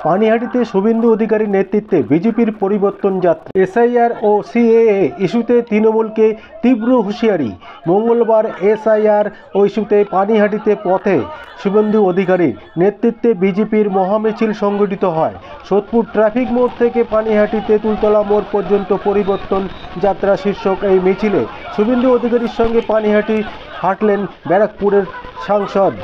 পানিহাটিতে শুভেন্দু অধিকারীর নেতৃত্বে বিজেপির পরিবর্তন যাত্রা। এসআইআর ও সিএএ ইস্যুতে তৃণমূলকে তীব্র হুঁশিয়ারি। মঙ্গলবার এসআইআর ও ইস্যুতে পানিহাটিতে পথে শুভেন্দু অধিকারীর নেতৃত্বে বিজেপির মহামিছিল সংগঠিত হয়। সোদপুর ট্রাফিক মোড় থেকে পানিহাটি তেঁতুলতলা মোড় পর্যন্ত পরিবর্তন যাত্রা শীর্ষক এই মিছিলে শুভেন্দু অধিকারীর সঙ্গে পানিহাটি হাঁটলেন ব্যারাকপুরের সাংসদ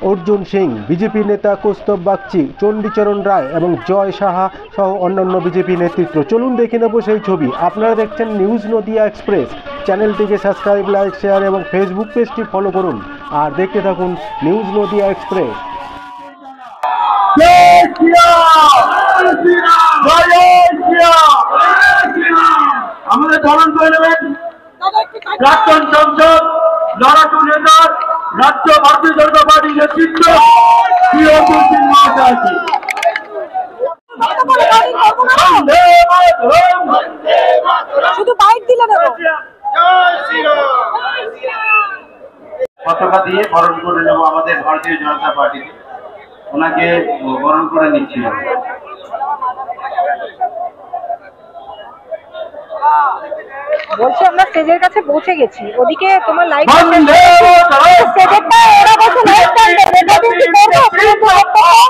অর্জুন সিং, বিজেপি নেতা কৌস্তব বাগচি, চণ্ডীচরণ রায় এবং জয় সাহা সহ অন্যান্য বিজেপি নেতৃত্ব। চলুন দেখে নেব সেই ছবি। আপনারা দেখছেন নিউজ নদিয়া এক্সপ্রেস। চ্যানেলটিকে সাবস্ক্রাইব, লাইক, শেয়ার এবং ফেসবুক পেজটি ফলো করুন আর দেখতে থাকুন নিউজ নদিয়া এক্সপ্রেস। আমাদের বরণ করে নেবেন প্রাক্তন সংসদ লড়াকু নেতা রাজ্য ভারতীয় জনতা পার্টির নেতৃত্ব অর্জুন সিং মহাশয়। শুধু বাইক দিলে নেব। পতাকা দিয়ে বরণ করে নেব আমাদের ভারতীয় জনতা পার্টিকে। ওনাকে বরণ করে নিচ্ছি। বলছি আমরা স্টেজের কাছে পৌঁছে গেছি। ওদিকে তোমার লাইট বন্দে মাতরম। স্টেজেরটা ওরা বলছে লাইট